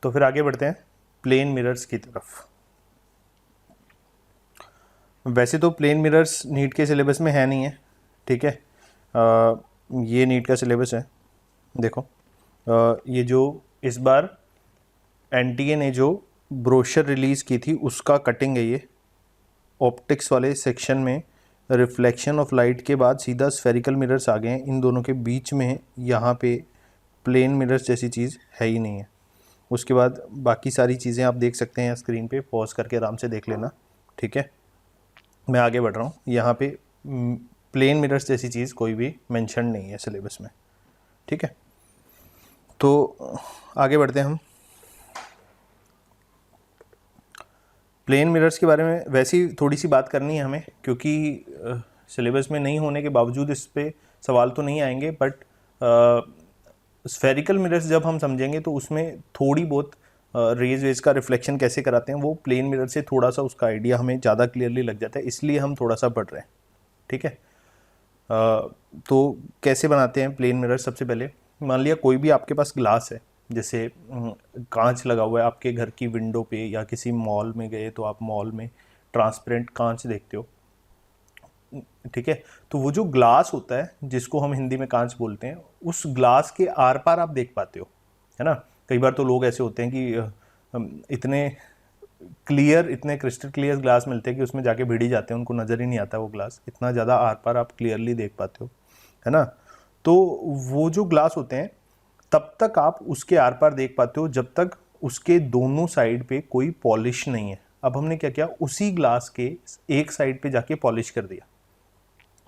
तो फिर आगे बढ़ते हैं प्लेन मिरर्स की तरफ। वैसे तो प्लेन मिरर्स नीट के सिलेबस में है नहीं है, ठीक है। ये नीट का सिलेबस है। देखो ये जो इस बार एनटीए ने जो ब्रोशर रिलीज़ की थी उसका कटिंग है ये। ऑप्टिक्स वाले सेक्शन में रिफ्लेक्शन ऑफ लाइट के बाद सीधा स्फेरिकल मिरर्स आ गए हैं, इन दोनों के बीच में यहाँ पे प्लेन मिरर्स जैसी चीज़ है ही नहीं है। उसके बाद बाकी सारी चीज़ें आप देख सकते हैं स्क्रीन पे, पॉज करके आराम से देख लेना, ठीक है। मैं आगे बढ़ रहा हूँ। यहाँ पे प्लेन मिरर्स जैसी चीज़ कोई भी मेंशन नहीं है सिलेबस में, ठीक है। तो आगे बढ़ते हैं हम। प्लेन मिरर्स के बारे में वैसे ही थोड़ी सी बात करनी है हमें, क्योंकि सिलेबस में नहीं होने के बावजूद इस पे सवाल तो नहीं आएंगे, बट स्फेरिकल मिरर्स जब हम समझेंगे तो उसमें थोड़ी बहुत रेज वेज का रिफ्लेक्शन कैसे कराते हैं वो प्लेन मिरर से थोड़ा सा उसका आइडिया हमें ज़्यादा क्लियरली लग जाता है, इसलिए हम थोड़ा सा पढ़ रहे हैं, ठीक है। तो कैसे बनाते हैं प्लेन मिरर? सबसे पहले मान लिया कोई भी आपके पास ग्लास है, जैसे कांच लगा हुआ है आपके घर की विंडो पे, या किसी मॉल में गए तो आप मॉल में ट्रांसपेरेंट कांच देखते हो, ठीक है। तो वो जो ग्लास होता है जिसको हम हिंदी में कांच बोलते हैं, उस ग्लास के आर पार आप देख पाते हो, है ना। कई बार तो लोग ऐसे होते हैं कि इतने क्लियर, इतने क्रिस्टल क्लियर ग्लास मिलते हैं कि उसमें जाके भिड़ ही जाते हैं, उनको नज़र ही नहीं आता वो ग्लास, इतना ज़्यादा आर पार आप क्लियरली देख पाते हो, है ना। तो वो जो ग्लास होते हैं तब तक आप उसके आर पार देख पाते हो जब तक उसके दोनों साइड पे कोई पॉलिश नहीं है। अब हमने क्या किया, उसी ग्लास के एक साइड पे जाके पॉलिश कर दिया।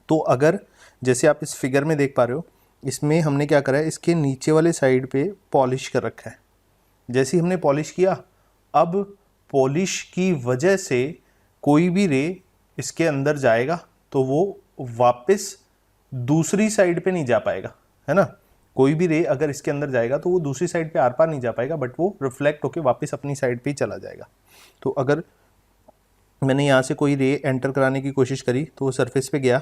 तो अगर जैसे आप इस फिगर में देख पा रहे हो, इसमें हमने क्या करा है, इसके नीचे वाले साइड पे पॉलिश कर रखा है। जैसे ही हमने पॉलिश किया, अब पॉलिश की वजह से कोई भी रे इसके अंदर जाएगा तो वो वापस दूसरी साइड पे नहीं जा पाएगा, है ना। कोई भी रे अगर इसके अंदर जाएगा तो वो दूसरी साइड पे आर पार नहीं जा पाएगा, बट वो रिफ्लेक्ट होके वापस अपनी साइड पे ही चला जाएगा। तो अगर मैंने यहाँ से कोई रे एंटर कराने की कोशिश करी तो वो सरफेस पे गया,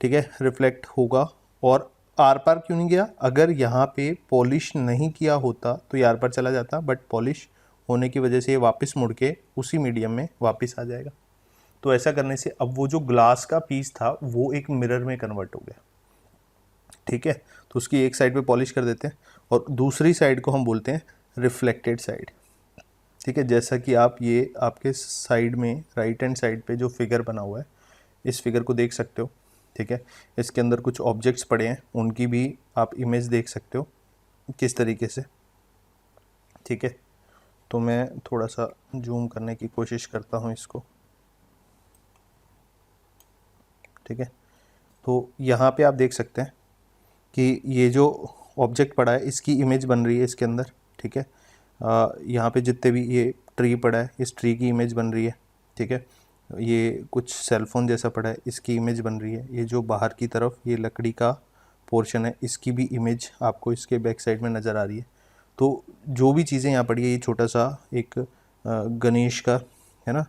ठीक है, रिफ्लेक्ट होगा, और आर पार क्यों नहीं गया? अगर यहाँ पे पॉलिश नहीं किया होता तो ये आर पार चला जाता, बट पॉलिश होने की वजह से ये वापस मुड़ के उसी मीडियम में वापस आ जाएगा। तो ऐसा करने से अब वो जो ग्लास का पीस था वो एक मिरर में कन्वर्ट हो गया, ठीक है। तो उसकी एक साइड पे पॉलिश कर देते हैं और दूसरी साइड को हम बोलते हैं रिफ्लेक्टेड साइड, ठीक है। जैसा कि आप ये आपके साइड में राइट हैंड साइड पे जो फिगर बना हुआ है, इस फिगर को देख सकते हो, ठीक है। इसके अंदर कुछ ऑब्जेक्ट्स पड़े हैं, उनकी भी आप इमेज देख सकते हो किस तरीके से, ठीक है। तो मैं थोड़ा सा जूम करने की कोशिश करता हूँ इसको, ठीक है। तो यहाँ पे आप देख सकते हैं कि ये जो ऑब्जेक्ट पड़ा है इसकी इमेज बन रही है इसके अंदर, ठीक है। यहाँ पे जितने भी ये ट्री पड़ा है इस ट्री की इमेज बन रही है, ठीक है। ये कुछ सेलफोन जैसा पड़ा है इसकी इमेज बन रही है। ये जो बाहर की तरफ ये लकड़ी का पोर्शन है इसकी भी इमेज आपको इसके बैक साइड में नज़र आ रही है। तो जो भी चीज़ें यहाँ पड़ी है, ये छोटा सा एक गणेश का, है ना,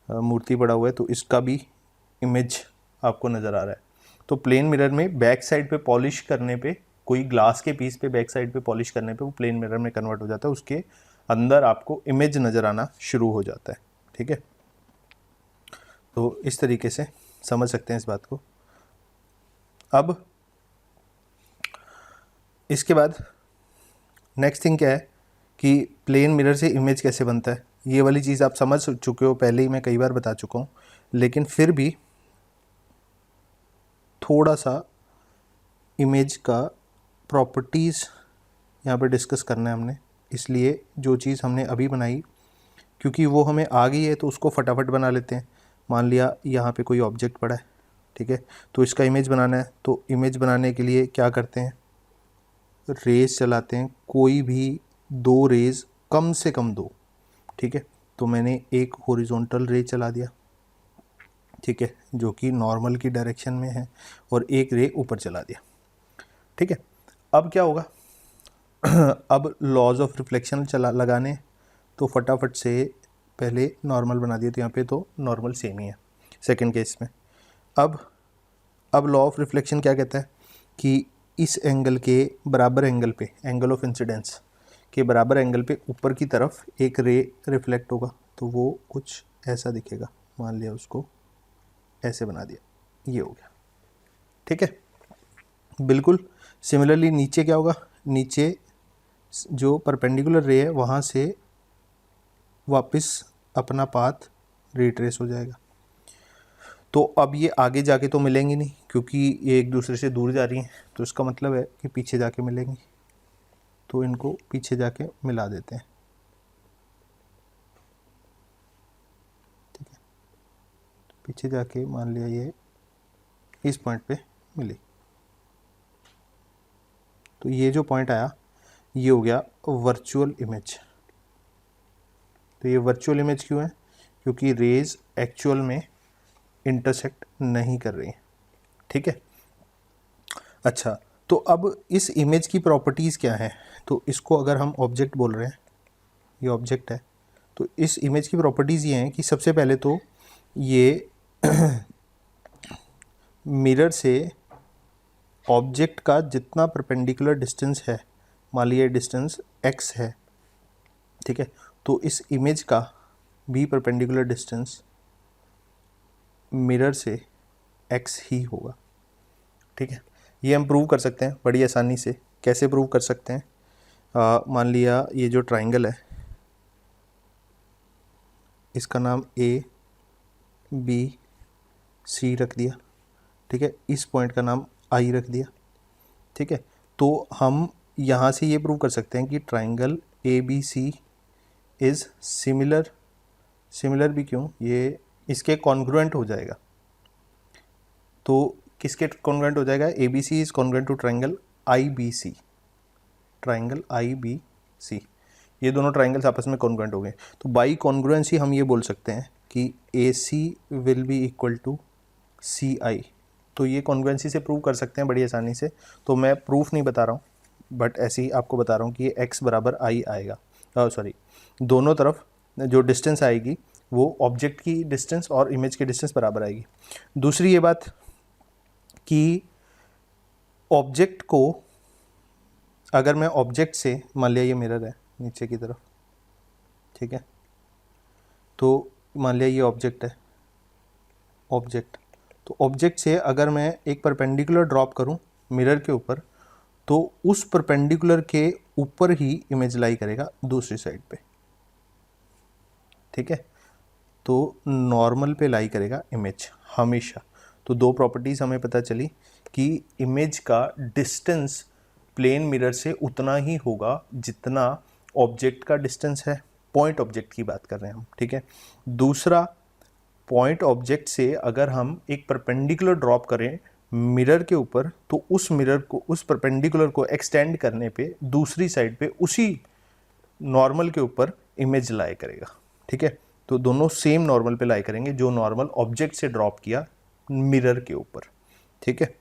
मूर्ति पड़ा हुआ है, तो इसका भी इमेज आपको नज़र आ रहा है। तो प्लेन मिरर में बैक साइड पे पॉलिश करने पे, कोई ग्लास के पीस पे बैक साइड पे पॉलिश करने पे वो प्लेन मिरर में कन्वर्ट हो जाता है, उसके अंदर आपको इमेज नज़र आना शुरू हो जाता है, ठीक है। तो इस तरीके से समझ सकते हैं इस बात को। अब इसके बाद नेक्स्ट थिंग क्या है कि प्लेन मिरर से इमेज कैसे बनता है। ये वाली चीज़ आप समझ चुके हो, पहले ही मैं कई बार बता चुका हूँ, लेकिन फिर भी थोड़ा सा इमेज का प्रॉपर्टीज़ यहाँ पे डिस्कस करना है हमने। इसलिए जो चीज़ हमने अभी बनाई, क्योंकि वो हमें आ गई है तो उसको फटाफट बना लेते हैं। मान लिया यहाँ पे कोई ऑब्जेक्ट पड़ा है, ठीक है, तो इसका इमेज बनाना है। तो इमेज बनाने के लिए क्या करते हैं, रेज चलाते हैं, कोई भी दो रेज, कम से कम दो, ठीक है। तो मैंने एक हॉरिजॉन्टल रे चला दिया, ठीक है, जो कि नॉर्मल की डायरेक्शन में है, और एक रे ऊपर चला दिया, ठीक है। अब क्या होगा अब लॉज ऑफ रिफ्लेक्शन लगाने, तो फटाफट से पहले नॉर्मल बना दिए, तो यहाँ पे तो नॉर्मल सेम ही है सेकंड केस में। अब लॉ ऑफ रिफ्लेक्शन क्या कहता है कि इस एंगल के बराबर एंगल पे, एंगल ऑफ इंसिडेंस के बराबर एंगल पे ऊपर की तरफ एक रे रिफ्लेक्ट होगा, तो वो कुछ ऐसा दिखेगा। मान लिया उसको ऐसे बना दिया, ये हो गया, ठीक है। बिल्कुल सिमिलरली नीचे क्या होगा, नीचे जो परपेंडिकुलर रे है वहाँ से वापस अपना पाथ रिट्रेस हो जाएगा। तो अब ये आगे जाके तो मिलेंगी नहीं क्योंकि ये एक दूसरे से दूर जा रही हैं, तो इसका मतलब है कि पीछे जाके मिलेंगी, तो इनको पीछे जाके मिला देते हैं, ठीक है। पीछे जाके मान लिया ये इस पॉइंट पे मिली, तो ये जो पॉइंट आया ये हो गया वर्चुअल इमेज। तो ये वर्चुअल इमेज क्यों है, क्योंकि रेज एक्चुअल में इंटरसेक्ट नहीं कर रही हैं, ठीक है। अच्छा, तो अब इस इमेज की प्रॉपर्टीज़ क्या हैं, तो इसको अगर हम ऑब्जेक्ट बोल रहे हैं, ये ऑब्जेक्ट है, तो इस इमेज की प्रॉपर्टीज़ ये हैं कि सबसे पहले तो ये मिरर से ऑब्जेक्ट का जितना परपेंडिकुलर डिस्टेंस है, मान लीजिए डिस्टेंस x है, ठीक है, तो इस इमेज का भी परपेंडिकुलर डिस्टेंस मिरर से x ही होगा, ठीक है। ये हम प्रूव कर सकते हैं बड़ी आसानी से। कैसे प्रूव कर सकते हैं, मान लिया ये जो ट्राइंगल है इसका नाम A B C रख दिया, ठीक है, इस पॉइंट का नाम I रख दिया, ठीक है। तो हम यहाँ से ये प्रूव कर सकते हैं कि triangle ABC is similar, similar भी क्यों, ये इसके कॉन्ग्रुएंट हो जाएगा। तो किसके कॉन्ग्रुएंट हो जाएगा, ABC is congruent to triangle IBC, triangle IBC, ये दोनों ट्राइंगल्स आपस में कॉन्ग्रुएंट हो गए। तो बाई कॉन्ग्रुएंसी हम ये बोल सकते हैं कि AC will be equal to CI। तो ये कॉन्ग्रुएंसी से प्रूव कर सकते हैं बड़ी आसानी से। तो मैं प्रूफ नहीं बता रहा हूँ, बट ऐसे ही आपको बता रहा हूँ कि ये x बराबर I आएगा, सॉरी दोनों तरफ जो डिस्टेंस आएगी वो ऑब्जेक्ट की डिस्टेंस और इमेज की डिस्टेंस बराबर आएगी। दूसरी ये बात कि ऑब्जेक्ट को अगर मैं ऑब्जेक्ट से, मान लिया ये मिरर है नीचे की तरफ, ठीक है, तो मान लिया ये ऑब्जेक्ट है, ऑब्जेक्ट, तो ऑब्जेक्ट से अगर मैं एक परपेंडिकुलर ड्रॉप करूं मिरर के ऊपर, तो उस परपेंडिकुलर के ऊपर ही इमेज लाई करेगा दूसरी साइड पे, ठीक है। तो नॉर्मल पे लाई करेगा इमेज हमेशा। तो दो प्रॉपर्टीज़ हमें पता चली कि इमेज का डिस्टेंस प्लेन मिरर से उतना ही होगा जितना ऑब्जेक्ट का डिस्टेंस है, पॉइंट ऑब्जेक्ट की बात कर रहे हैं हम, ठीक है। दूसरा, पॉइंट ऑब्जेक्ट से अगर हम एक परपेंडिकुलर ड्रॉप करें मिरर के ऊपर, तो उस मिरर को, उस परपेंडिकुलर को एक्सटेंड करने पे दूसरी साइड पे उसी नॉर्मल के ऊपर इमेज लाई करेगा, ठीक है। तो दोनों सेम नॉर्मल पे लाई करेंगे जो नॉर्मल ऑब्जेक्ट से ड्रॉप किया मिरर के ऊपर, ठीक है।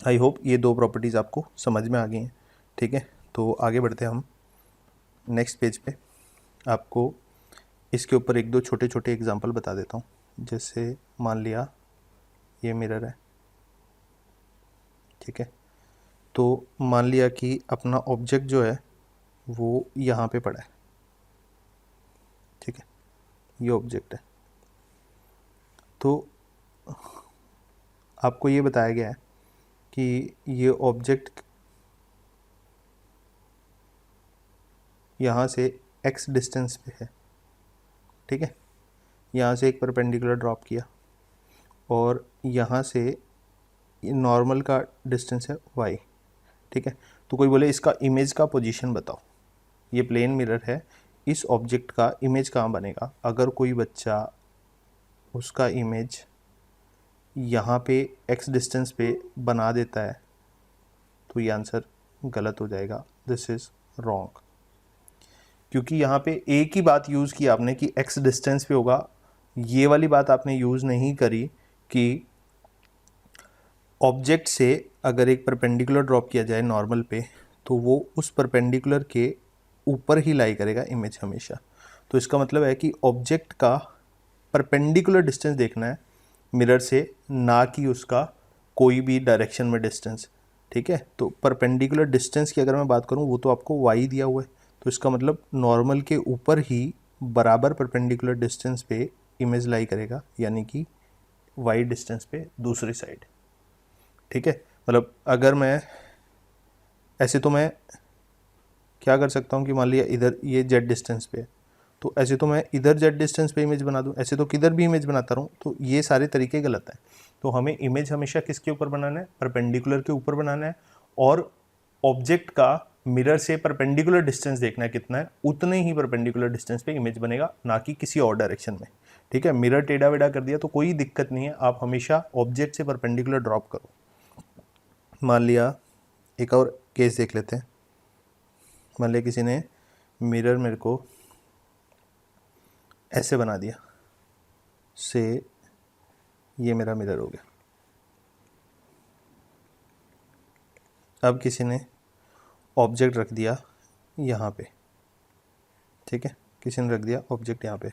आई होप ये दो प्रॉपर्टीज़ आपको समझ में आ गई हैं, ठीक है। तो आगे बढ़ते हैं हम नेक्स्ट पेज पे। आपको इसके ऊपर एक दो छोटे छोटे एग्जांपल बता देता हूँ। जैसे मान लिया ये मिरर है, ठीक है, तो मान लिया कि अपना ऑब्जेक्ट जो है वो यहाँ पे पड़ा है, ठीक है, ये ऑब्जेक्ट है। तो आपको ये बताया गया है कि ये ऑब्जेक्ट यहाँ से x डिस्टेंस पे है, ठीक है, यहाँ से एक परपेंडिकुलर ड्रॉप किया और यहाँ से नॉर्मल का डिस्टेंस है y, ठीक है। तो कोई बोले इसका इमेज का पोजीशन बताओ, ये प्लेन मिरर है, इस ऑब्जेक्ट का इमेज कहाँ बनेगा। अगर कोई बच्चा उसका इमेज यहाँ पे x डिस्टेंस पे बना देता है तो ये आंसर गलत हो जाएगा, दिस इज़ रॉन्ग। क्योंकि यहाँ पे एक ही बात यूज़ की आपने कि x डिस्टेंस पे होगा, ये वाली बात आपने यूज़ नहीं करी कि ऑब्जेक्ट से अगर एक परपेंडिकुलर ड्रॉप किया जाए नॉर्मल पे तो वो उस परपेंडिकुलर के ऊपर ही लाई करेगा इमेज हमेशा। तो इसका मतलब है कि ऑब्जेक्ट का परपेंडिकुलर डिस्टेंस देखना है मिरर से, ना कि उसका कोई भी डायरेक्शन में डिस्टेंस, ठीक है। तो परपेंडिकुलर डिस्टेंस की अगर मैं बात करूँ वो तो आपको y दिया हुआ है, तो इसका मतलब नॉर्मल के ऊपर ही बराबर परपेंडिकुलर डिस्टेंस पे इमेज लाई करेगा, यानी कि वाई डिस्टेंस पे दूसरी साइड। ठीक है, मतलब अगर मैं ऐसे, तो मैं क्या कर सकता हूँ कि मान लिया इधर ये जेड डिस्टेंस पे है, तो ऐसे तो मैं इधर जेड डिस्टेंस पे इमेज बना दूँ, ऐसे तो किधर भी इमेज बनाता रहूँ, तो ये सारे तरीके गलत हैं। तो हमें इमेज हमेशा किसके ऊपर बनाना है, परपेंडिकुलर के ऊपर बनाना है, और ऑब्जेक्ट का मिरर से परपेंडिकुलर डिस्टेंस देखना है कितना है, उतने ही परपेंडिकुलर डिस्टेंस पे इमेज बनेगा, ना कि किसी और डायरेक्शन में। ठीक है, मिरर टेढ़ा वेढ़ा कर दिया तो कोई दिक्कत नहीं है, आप हमेशा ऑब्जेक्ट से परपेंडिकुलर ड्रॉप करो। मान लिया एक और केस देख लेते हैं। मान लिया किसी ने मिरर मेरे को ऐसे बना दिया, से ये मेरा मिरर हो गया। अब किसी ने ऑब्जेक्ट रख दिया यहाँ पे, ठीक है, किसी ने रख दिया ऑब्जेक्ट यहाँ पे।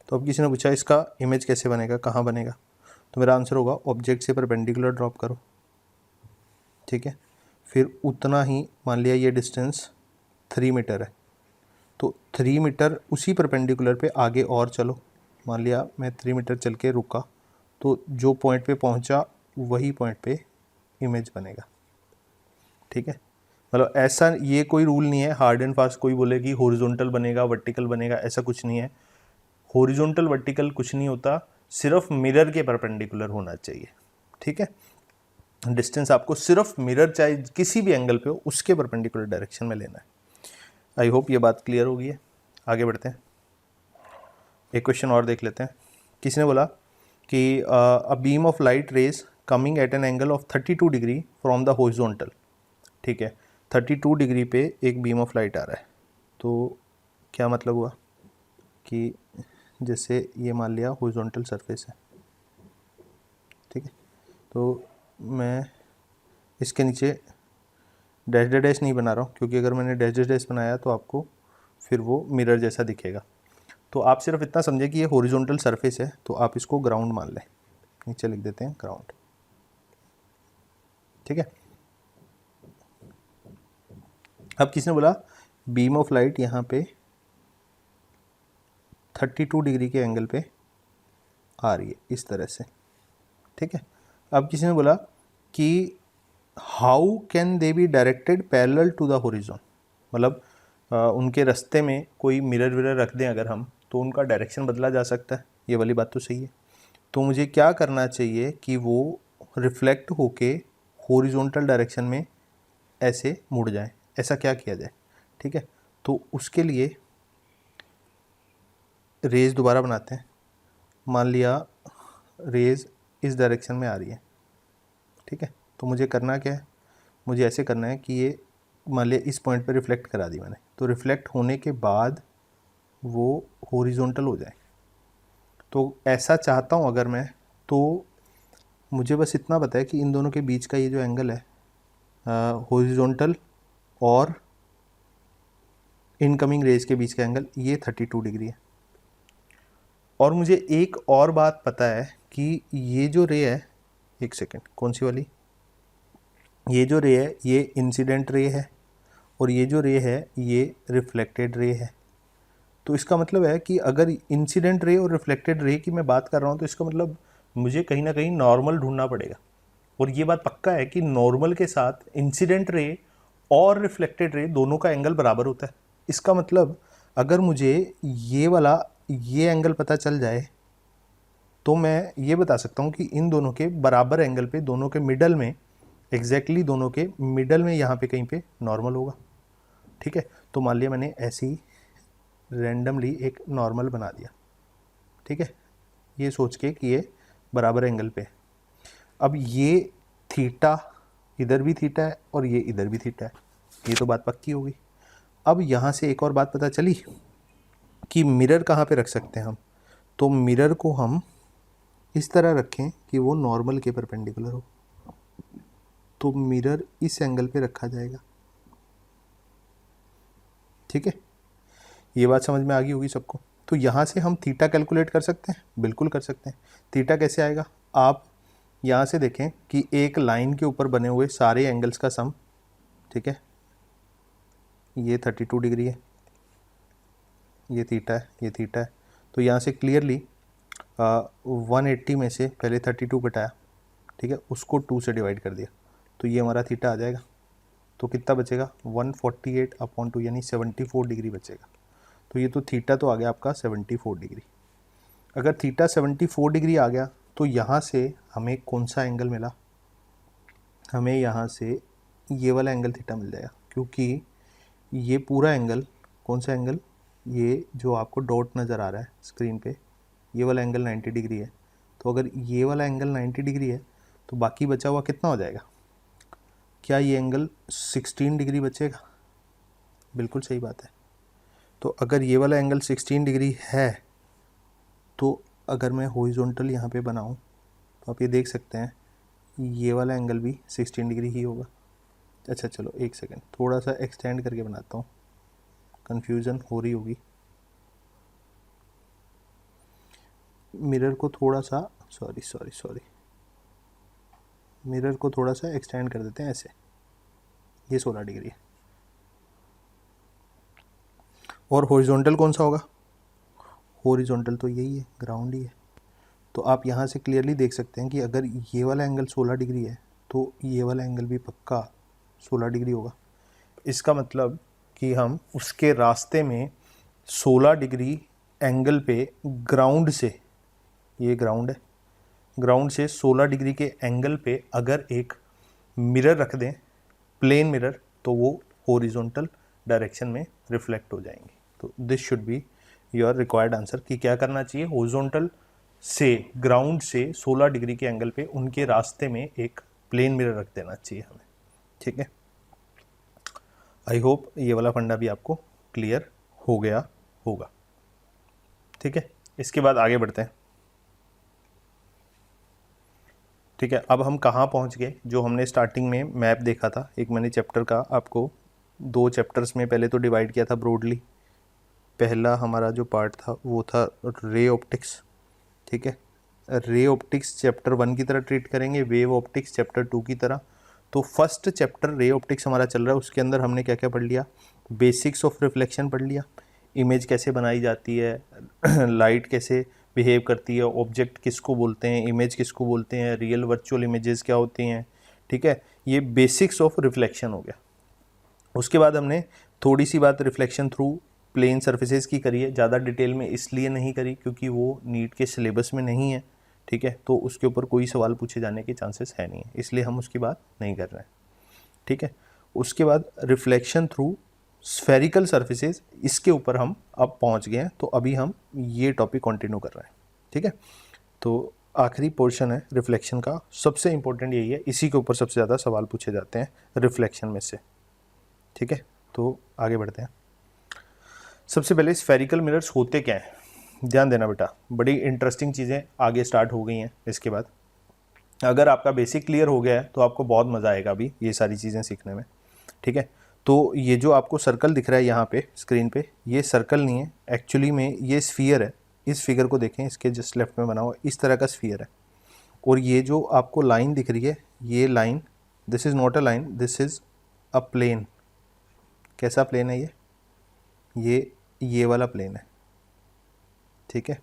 तो अब किसी ने पूछा इसका इमेज कैसे बनेगा, कहाँ बनेगा, तो मेरा आंसर होगा ऑब्जेक्ट से परपेंडिकुलर ड्रॉप करो। ठीक है, फिर उतना ही, मान लिया ये डिस्टेंस 3 मीटर है, तो 3 मीटर उसी परपेंडिकुलर पे आगे और चलो। मान लिया मैं 3 मीटर चल के रुका, तो जो पॉइंट पे पहुंचा वही पॉइंट पे इमेज बनेगा। ठीक है, मतलब ऐसा ये कोई रूल नहीं है हार्ड एंड फास्ट, कोई बोले कि हॉरिजॉन्टल बनेगा वर्टिकल बनेगा, ऐसा कुछ नहीं है। हॉरिजॉन्टल वर्टिकल कुछ नहीं होता, सिर्फ मिरर के परपेंडिकुलर होना चाहिए। ठीक है, डिस्टेंस आपको सिर्फ मिरर चाहे किसी भी एंगल पे हो उसके परपेंडिकुलर डायरेक्शन में लेना है। आई होप ये बात क्लियर होगी है। आगे बढ़ते हैं, एक क्वेश्चन और देख लेते हैं। किसी ने बोला कि a beam of light rays coming at an angle of 32 degree from the horizontal. ठीक है, 32 डिग्री पे एक बीम ऑफ लाइट आ रहा है, तो क्या मतलब हुआ कि जैसे ये मान लिया हॉरिजॉन्टल सरफेस है। ठीक है, तो मैं इसके नीचे डैश डैश नहीं बना रहा हूँ, क्योंकि अगर मैंने डैश डैश बनाया तो आपको फिर वो मिरर जैसा दिखेगा। तो आप सिर्फ इतना समझे कि ये हॉरिजॉन्टल सरफेस है, तो आप इसको ग्राउंड मान लें, नीचे लिख देते हैं ग्राउंड। ठीक है, अब किसने बोला बीम ऑफ लाइट यहाँ पे 32 डिग्री के एंगल पे आ रही है इस तरह से। ठीक है, अब किसी ने बोला कि how can they be directed parallel to the horizon, मतलब उनके रास्ते में कोई मिरर विरर रख दें अगर हम, तो उनका डायरेक्शन बदला जा सकता है। ये वाली बात तो सही है। तो मुझे क्या करना चाहिए कि वो रिफ्लेक्ट होके हॉरिजॉन्टल डायरेक्शन में ऐसे मुड़ जाए, ऐसा क्या किया जाए। ठीक है, तो उसके लिए रेज दोबारा बनाते हैं। मान लिया रेज इस डायरेक्शन में आ रही है। ठीक है, तो मुझे करना क्या है, मुझे ऐसे करना है कि ये मान लिया इस पॉइंट पे रिफ्लेक्ट करा दी मैंने, तो रिफ्लेक्ट होने के बाद वो हॉरिजॉन्टल हो जाए। तो ऐसा चाहता हूँ अगर मैं, तो मुझे बस इतना पता है कि इन दोनों के बीच का ये जो एंगल है हॉरिजॉन्टल और इनकमिंग रेज के बीच का एंगल ये 32 डिग्री है। और मुझे एक और बात पता है कि ये जो रे है, एक सेकेंड, कौन सी वाली, ये जो रे है ये इंसिडेंट रे है, और ये जो रे है ये रिफ्लेक्टेड रे है। तो इसका मतलब है कि अगर इंसिडेंट रे और रिफ्लेक्टेड रे की मैं बात कर रहा हूँ, तो इसका मतलब मुझे कहीं ना कहीं नॉर्मल ढूंढना पड़ेगा। और ये बात पक्का है कि नॉर्मल के साथ इंसिडेंट रे और रिफ्लेक्टेड रे दोनों का एंगल बराबर होता है। इसका मतलब अगर मुझे ये वाला ये एंगल पता चल जाए, तो मैं ये बता सकता हूँ कि इन दोनों के बराबर एंगल पे, दोनों के मिडल में, एग्जैक्टली दोनों के मिडल में यहाँ पे कहीं पे नॉर्मल होगा। ठीक है, तो मान लिया मैंने ऐसे ही रैंडमली एक नॉर्मल बना दिया। ठीक है, ये सोच के कि ये बराबर एंगल पे है। अब ये थीटा इधर भी थीटा है और ये इधर भी थीटा है, ये तो बात पक्की होगी। अब यहाँ से एक और बात पता चली कि मिरर कहाँ पे रख सकते हैं हम। तो मिरर को हम इस तरह रखें कि वो नॉर्मल के परपेंडिकुलर हो, तो मिरर इस एंगल पे रखा जाएगा। ठीक है, ये बात समझ में आ गई होगी सबको। तो यहाँ से हम थीटा कैलकुलेट कर सकते हैं, बिल्कुल कर सकते हैं। थीटा कैसे आएगा, आप यहाँ से देखें कि एक लाइन के ऊपर बने हुए सारे एंगल्स का सम, ठीक है, ये 32 डिग्री है, ये थीटा है, ये थीटा है। तो यहाँ से क्लियरली 180 में से पहले 32 घटाया, ठीक है, उसको 2 से डिवाइड कर दिया, तो ये हमारा थीटा आ जाएगा। तो कितना बचेगा 148/2 यानी 74 डिग्री बचेगा। तो ये तो थीटा तो आ गया आपका 74 डिग्री। अगर थीटा 74 डिग्री आ गया तो यहाँ से हमें कौन सा एंगल मिला, हमें यहाँ से ये वाला एंगल थीटा मिल जाएगा, क्योंकि ये पूरा एंगल, कौन सा एंगल, ये जो आपको डॉट नज़र आ रहा है स्क्रीन पे, ये वाला एंगल 90 डिग्री है। तो अगर ये वाला एंगल 90 डिग्री है तो बाकी बचा हुआ कितना हो जाएगा, क्या ये एंगल 16 डिग्री बचेगा? बिल्कुल सही बात है। तो अगर ये वाला एंगल 16 डिग्री है तो अगर मैं हॉरिजॉन्टल यहाँ पे बनाऊँ तो आप ये देख सकते हैं ये वाला एंगल भी 16 डिग्री ही होगा। अच्छा चलो एक सेकेंड, थोड़ा सा एक्सटेंड करके बनाता हूँ, कन्फ्यूज़न हो रही होगी। मिरर को थोड़ा सा सॉरी मिरर को थोड़ा सा एक्सटेंड कर देते हैं ऐसे, ये 16 डिग्री है। और हॉरिजॉन्टल कौन सा होगा, हॉरिजॉन्टल तो यही है, ग्राउंड ही है। तो आप यहाँ से क्लियरली देख सकते हैं कि अगर ये वाला एंगल 16 डिग्री है तो ये वाला एंगल भी पक्का 16 डिग्री होगा। इसका मतलब कि हम उसके रास्ते में 16 डिग्री एंगल पे ग्राउंड से, ये ग्राउंड है, ग्राउंड से 16 डिग्री के एंगल पे अगर एक मिरर रख दें, प्लेन मिरर, तो वो हॉरिजॉन्टल डायरेक्शन में रिफ्लेक्ट हो जाएंगे। तो this should be your required answer कि क्या करना चाहिए, हॉरिजॉन्टल से, ग्राउंड से 16 डिग्री के एंगल पे उनके रास्ते में एक प्लेन मिरर रख देना चाहिए हमें। ठीक है, आई होप ये वाला फंडा भी आपको क्लियर हो गया होगा। ठीक है, इसके बाद आगे बढ़ते हैं। ठीक है, अब हम कहाँ पहुँच गए, जो हमने स्टार्टिंग में मैप देखा था, एक मैंने चैप्टर का आपको 2 चैप्टर्स में पहले तो डिवाइड किया था ब्रॉडली। पहला हमारा जो पार्ट था वो था रे ऑप्टिक्स। ठीक है, रे ऑप्टिक्स चैप्टर 1 की तरह ट्रीट करेंगे, वेव ऑप्टिक्स चैप्टर 2 की तरह। तो फर्स्ट चैप्टर रे ऑप्टिक्स हमारा चल रहा है, उसके अंदर हमने क्या क्या पढ़ लिया, बेसिक्स ऑफ रिफ्लेक्शन पढ़ लिया, इमेज कैसे बनाई जाती है, लाइट कैसे बिहेव करती है, ऑब्जेक्ट किसको बोलते हैं, इमेज किसको बोलते हैं, रियल वर्चुअल इमेजेस क्या होती हैं। ठीक है, ये बेसिक्स ऑफ रिफ्लेक्शन हो गया। उसके बाद हमने थोड़ी सी बात रिफ्लेक्शन थ्रू प्लेन सर्फेसेस की करी है, ज़्यादा डिटेल में इसलिए नहीं करी क्योंकि वो नीट के सिलेबस में नहीं है। ठीक है, तो उसके ऊपर कोई सवाल पूछे जाने के चांसेस है नहीं है, इसलिए हम उसकी बात नहीं कर रहे हैं। ठीक है, उसके बाद रिफ्लेक्शन थ्रू स्फेरिकल सर्फेसेस, इसके ऊपर हम अब पहुंच गए हैं, तो अभी हम ये टॉपिक कंटिन्यू कर रहे हैं। ठीक है, तो आखिरी पोर्शन है रिफ्लेक्शन का, सबसे इंपॉर्टेंट यही है, इसी के ऊपर सबसे ज़्यादा सवाल पूछे जाते हैं रिफ्लेक्शन में से। ठीक है, तो आगे बढ़ते हैं। सबसे पहले स्फेरिकल मिरर्स होते क्या हैं, ध्यान देना बेटा, बड़ी इंटरेस्टिंग चीज़ें आगे स्टार्ट हो गई हैं। इसके बाद अगर आपका बेसिक क्लियर हो गया है तो आपको बहुत मज़ा आएगा अभी ये सारी चीज़ें सीखने में। ठीक है, तो ये जो आपको सर्कल दिख रहा है यहाँ पे स्क्रीन पे, ये सर्कल नहीं है एक्चुअली में, ये स्फीयर है। इस फिगर को देखें, इसके जस्ट लेफ्ट में बना हुआ इस तरह का स्फीयर है, और ये जो आपको लाइन दिख रही है, ये line, this is not a line, this is a plane. कैसा प्लेन है ये वाला प्लेन है। ठीक है,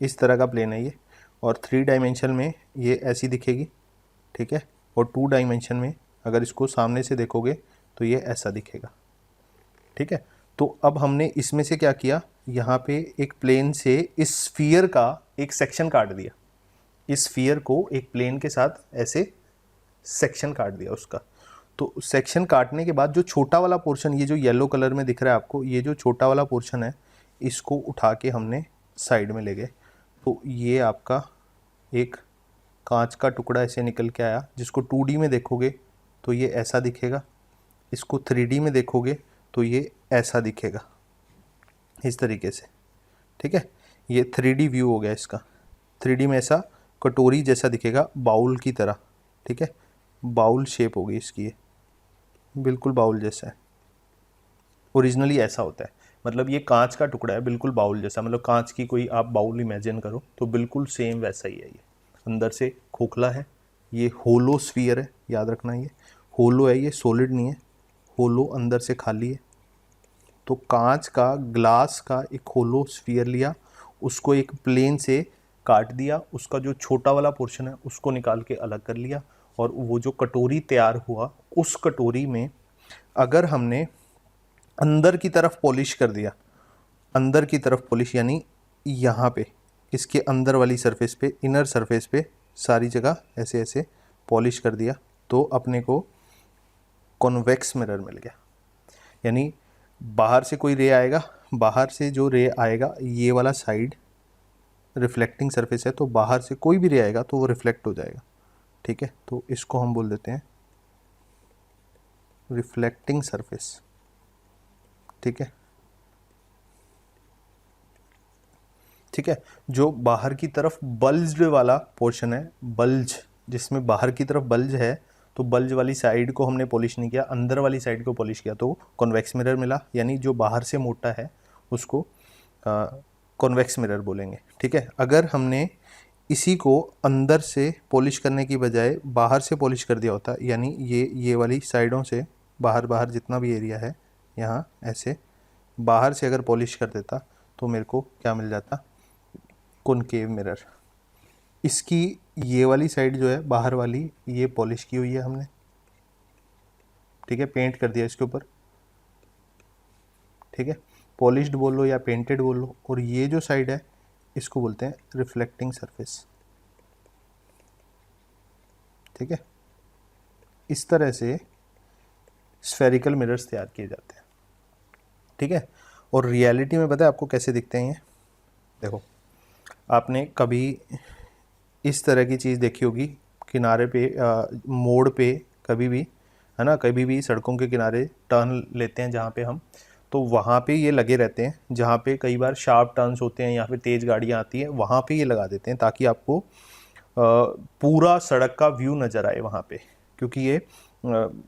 इस तरह का प्लेन है ये, और 3 डायमेंशन में ये ऐसी दिखेगी। ठीक है, और 2 डायमेंशन में अगर इसको सामने से देखोगे तो ये ऐसा दिखेगा। ठीक है, तो अब हमने इसमें से क्या किया, यहाँ पे एक प्लेन से इस स्फीयर का एक सेक्शन काट दिया, इस स्फीयर को एक प्लेन के साथ ऐसे सेक्शन काट दिया उसका। तो सेक्शन काटने के बाद जो छोटा वाला पोर्शन, ये जो येलो कलर में दिख रहा है आपको, ये जो छोटा वाला पोर्शन है, इसको उठा के हमने साइड में ले गए। तो ये आपका एक कांच का टुकड़ा ऐसे निकल के आया, जिसको 2D में देखोगे तो ये ऐसा दिखेगा, इसको 3D में देखोगे तो ये ऐसा दिखेगा, इस तरीके से। ठीक है, ये 3D व्यू हो गया इसका, 3D में ऐसा कटोरी जैसा दिखेगा, बाउल की तरह। ठीक है, बाउल शेप होगी इसकी, ये बिल्कुल बाउल जैसा है, ओरिजिनली ऐसा होता है। मतलब ये कांच का टुकड़ा है, बिल्कुल बाउल जैसा, मतलब कांच की कोई आप बाउल इमेजिन करो तो बिल्कुल सेम वैसा ही है। ये अंदर से खोखला है, ये होलो स्फीयर है, याद रखना, ये होलो है, ये सॉलिड नहीं है, होलो अंदर से खाली है। तो कांच का, ग्लास का एक होलो स्फीयर लिया, उसको एक प्लेन से काट दिया, उसका जो छोटा वाला पोर्शन है उसको निकाल के अलग कर लिया, और वो जो कटोरी तैयार हुआ उस कटोरी में अगर हमने अंदर की तरफ पॉलिश कर दिया, अंदर की तरफ पॉलिश यानी यहाँ पे इसके अंदर वाली सरफेस पे, इनर सरफेस पे सारी जगह ऐसे ऐसे पॉलिश कर दिया, तो अपने को कॉन्वेक्स मिरर मिल गया। यानी बाहर से कोई रे आएगा, बाहर से जो रे आएगा ये वाला साइड रिफ्लेक्टिंग सरफेस है, तो बाहर से कोई भी रे आएगा तो वो रिफ्लेक्ट हो जाएगा। ठीक है, तो इसको हम बोल देते हैं रिफ्लेक्टिंग सरफेस। ठीक है, ठीक है। जो बाहर की तरफ बल्ज्ड वाला पोर्शन है, बल्ज, जिसमें बाहर की तरफ बल्ज है, तो बल्ज वाली साइड को हमने पॉलिश नहीं किया, अंदर वाली साइड को पॉलिश किया, तो कॉन्वेक्स मिरर मिला। यानी जो बाहर से मोटा है उसको कॉन्वेक्स मिरर बोलेंगे। ठीक है, अगर हमने इसी को अंदर से पॉलिश करने की बजाय बाहर से पॉलिश कर दिया होता, यानी ये वाली साइडों से बाहर बाहर जितना भी एरिया है यहाँ ऐसे बाहर से अगर पॉलिश कर देता, तो मेरे को क्या मिल जाता, कॉनकेव मिरर। इसकी ये वाली साइड जो है बाहर वाली, ये पॉलिश की हुई है हमने। ठीक है, पेंट कर दिया इसके ऊपर। ठीक है, पॉलिश्ड बोल लो या पेंटेड बोल लो। और ये जो साइड है इसको बोलते हैं रिफ्लेक्टिंग सरफेस। ठीक है, इस तरह से स्फेरिकल मिरर्स तैयार किए जाते हैं। ठीक है, और रियलिटी में पता है आपको कैसे दिखते हैं ये? देखो, आपने कभी इस तरह की चीज़ देखी होगी किनारे पे, मोड़ पे, कभी भी, है ना, कभी भी सड़कों के किनारे टर्न लेते हैं जहाँ पे हम, तो वहाँ पे ये लगे रहते हैं। जहाँ पे कई बार शार्प टर्न्स होते हैं या फिर तेज़ गाड़ियाँ आती हैं, वहाँ पे ये लगा देते हैं ताकि आपको पूरा सड़क का व्यू नज़र आए वहाँ पे। क्योंकि ये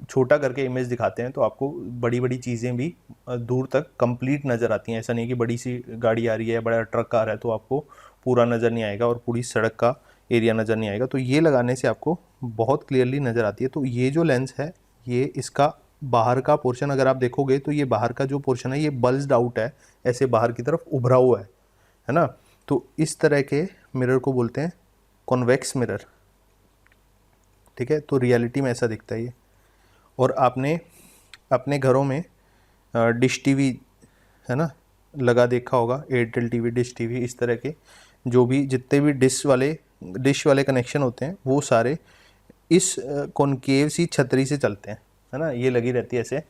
छोटा करके इमेज दिखाते हैं तो आपको बड़ी बड़ी चीज़ें भी दूर तक कंप्लीट नज़र आती हैं। ऐसा नहीं कि बड़ी सी गाड़ी आ रही है, बड़ा ट्रक आ रहा है तो आपको पूरा नज़र नहीं आएगा और पूरी सड़क का एरिया नज़र नहीं आएगा। तो ये लगाने से आपको बहुत क्लियरली नज़र आती है। तो ये जो लेंस है, ये इसका बाहर का पोर्शन अगर आप देखोगे तो ये बाहर का जो पोर्शन है ये बल्ज्ड आउट है, ऐसे बाहर की तरफ उभरा हुआ है ना। तो इस तरह के मिरर को बोलते हैं कॉन्वेक्स मिरर। ठीक है, तो रियलिटी में ऐसा दिखता है ये। और आपने अपने घरों में डिश टीवी, है ना, लगा देखा होगा, एयरटेल टीवी, डिश टीवी, इस तरह के जो भी जितने भी डिश वाले कनेक्शन होते हैं वो सारे इस कॉनकेव सी छतरी से चलते हैं, है ना। ये लगी रहती है ऐसे,